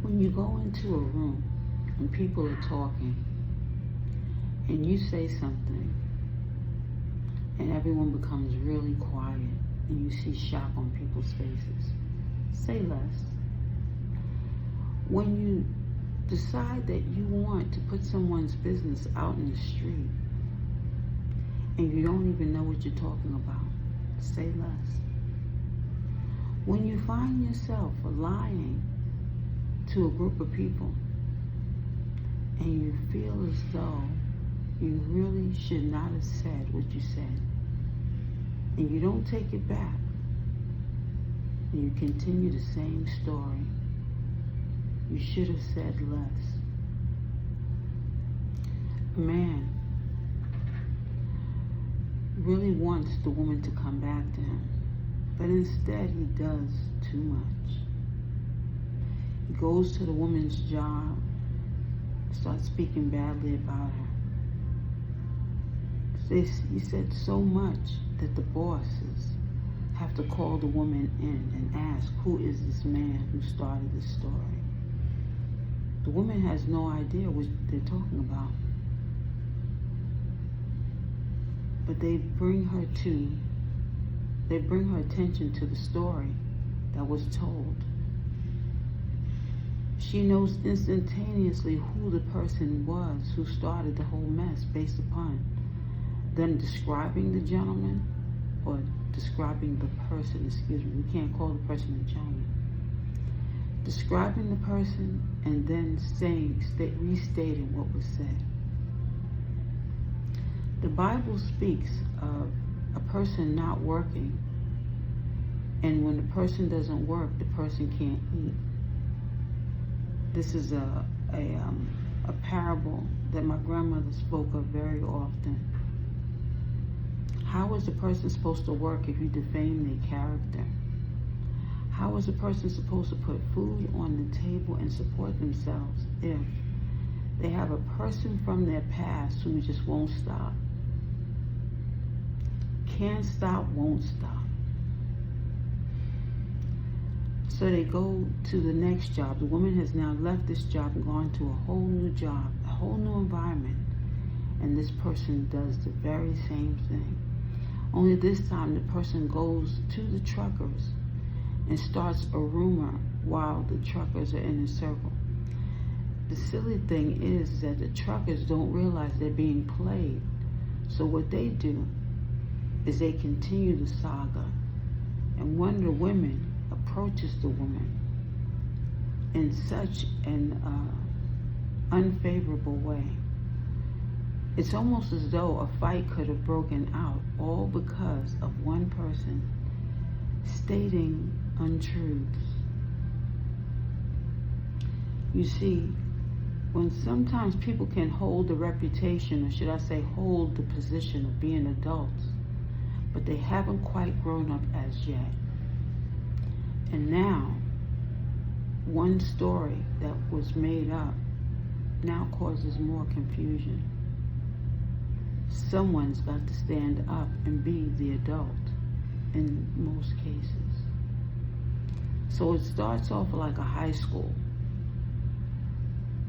When you go into a room and people are talking and you say something and everyone becomes really quiet and you see shock on people's faces, say less. When you decide that you want to put someone's business out in the street and you don't even know what you're talking about, say less. When you find yourself lying to a group of people and you feel as though you really should not have said what you said, and you don't take it back, and you continue the same story, you should have said less. A man really wants the woman to come back to him, but instead he does too much. He goes to the woman's job, starts speaking badly about her. He said so much that the bosses have to call the woman in and ask, who is this man who started this story? The woman has no idea what they're talking about. But they bring her attention to the story that was told. She knows instantaneously who the person was who started the whole mess based upon them describing the gentleman or describing the person, we can't call the person a gentleman. Describing the person and then restating what was said. The Bible speaks of a person not working, and when the person doesn't work, the person can't eat. This is a parable that my grandmother spoke of very often. How is a person supposed to work if you defame their character? How is a person supposed to put food on the table and support themselves if they have a person from their past who just won't stop? Can't stop, won't stop. So they go to the next job. The woman has now left this job and gone to a whole new job, a whole new environment. And this person does the very same thing. Only this time the person goes to the truckers and starts a rumor while the truckers are in a circle. The silly thing is that the truckers don't realize they're being played. So what they do is they continue the saga. And one of the women approaches the woman in such an unfavorable way. It's almost as though a fight could have broken out, all because of one person stating untruths. You see, when sometimes people can hold the reputation, or should I say hold the position of being adults, but they haven't quite grown up as yet. And now, one story that was made up now causes more confusion. Someone's got to stand up and be the adult in most cases. So it starts off like a high school.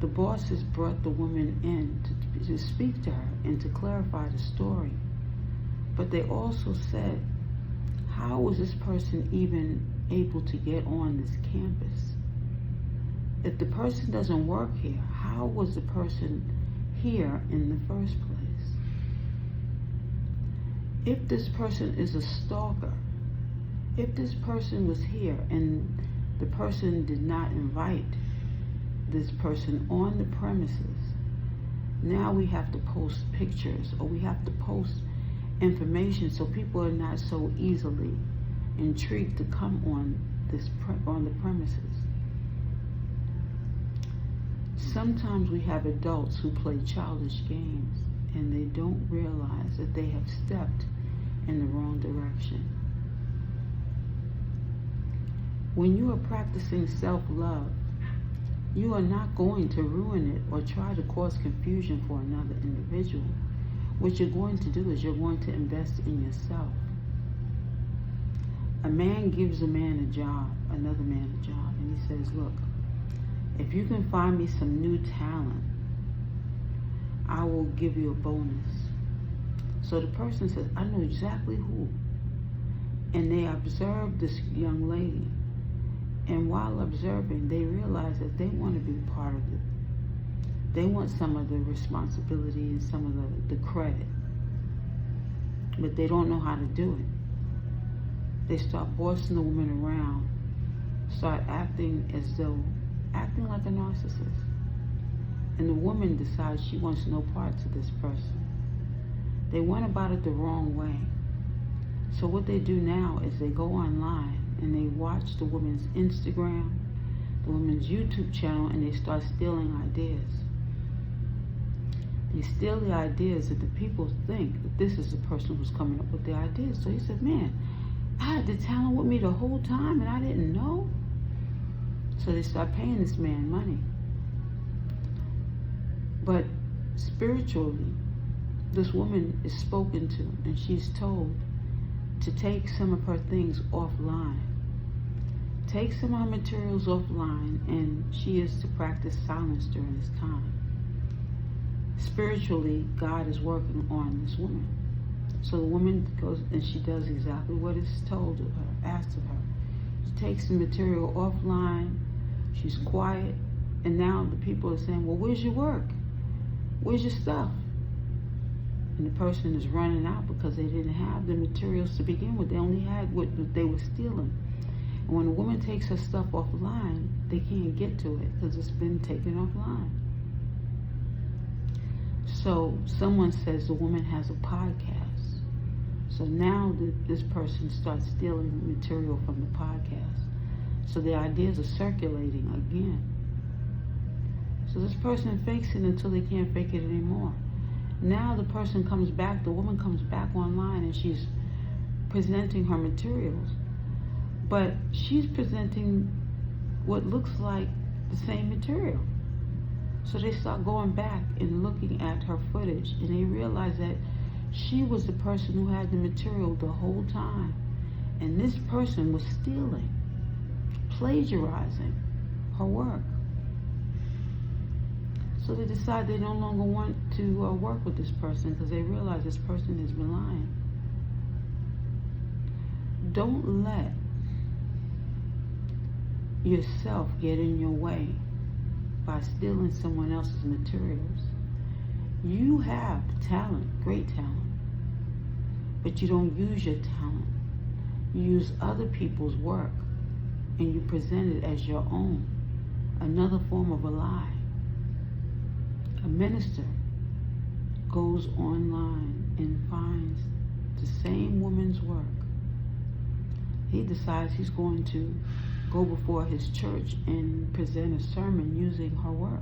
The bosses brought the woman in to speak to her and to clarify the story. But they also said, how was this person even able to get on this campus? If the person doesn't work here, how was the person here in the first place? If this person is a stalker, if this person was here and the person did not invite this person on the premises, now we have to post pictures or we have to post information so people are not so easily intrigued to come on the premises. Sometimes we have adults who play childish games and they don't realize that they have stepped in the wrong direction. When you are practicing self-love, you are not going to ruin it or try to cause confusion for another individual. What you're going to do is you're going to invest in yourself. A man gives a man a job, another man a job, and he says, look, If you can find me some new talent, I will give you a bonus. So the person says, I know exactly who. And they observe this young lady. And while observing, they realize that they want to be part of it. They want some of the responsibility and some of the credit. But they don't know how to do it. They start bossing the woman around, start acting like a narcissist. And the woman decides she wants no parts of this person. They went about it the wrong way. So what they do now is they go online and they watch the woman's Instagram, the woman's YouTube channel, and they start stealing ideas. They steal the ideas that the people think that this is the person who's coming up with the ideas. So he said, man, I had the talent with me the whole time and I didn't know. So they start paying this man money. But spiritually, this woman is spoken to and she's told to take some of her things offline. Take some of her materials offline, and she is to practice silence during this time. Spiritually, God is working on this woman. So the woman goes and she does exactly what is told of her, asked of her. She takes the material offline, she's quiet, and now the people are saying, well, where's your work? Where's your stuff? And the person is running out because they didn't have the materials to begin with. They only had what they were stealing. And when a woman takes her stuff offline, they can't get to it because it's been taken offline. So someone says the woman has a podcast. So now this person starts stealing material from the podcast. So the ideas are circulating again. So this person fakes it until they can't fake it anymore. Now the person comes back, the woman comes back online and she's presenting her materials. But she's presenting what looks like the same material. So they start going back and looking at her footage and they realize that she was the person who had the material the whole time. And this person was stealing, plagiarizing her work. So they decide they no longer want to work with this person because they realize this person has been lying. Don't let yourself get in your way by stealing someone else's materials. You have talent, great talent, but you don't use your talent. You use other people's work and you present it as your own, another form of a lie. A minister goes online and finds the same woman's work. He decides he's going to go before his church and present a sermon using her work.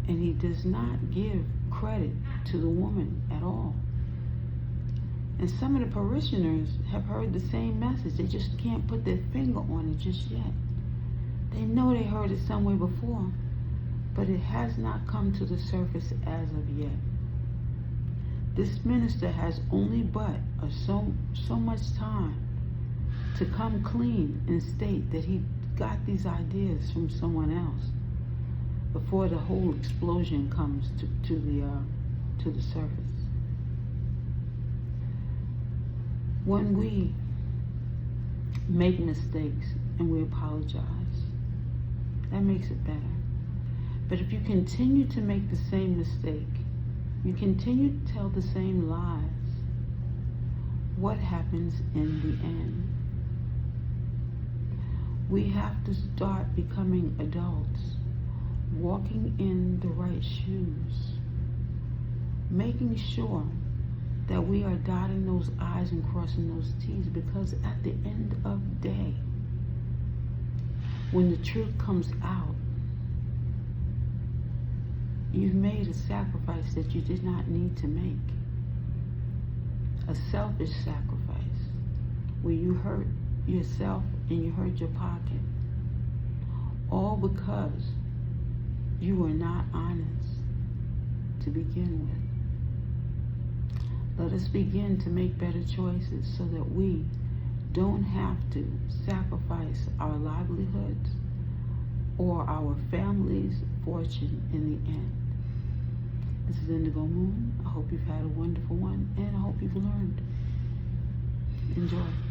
And he does not give credit to the woman at all. And some of the parishioners have heard the same message. They just can't put their finger on it just yet. They know they heard it somewhere before, but it has not come to the surface as of yet. This minister has only but so much time to come clean and state that he got these ideas from someone else before the whole explosion comes to the surface. When we make mistakes and we apologize, that makes it better. But if you continue to make the same mistake, you continue to tell the same lies, what happens in the end? We have to start becoming adults, walking in the right shoes, making sure that we are dotting those I's and crossing those T's, because at the end of the day, when the truth comes out, you've made a sacrifice that you did not need to make. A selfish sacrifice where you hurt yourself and you hurt your pocket, all because you were not honest to begin with. Let us begin to make better choices so that we don't have to sacrifice our livelihoods, or our family's fortune in the end. This is Indigo Moon. I hope you've had a wonderful one, and I hope you've learned. Enjoy.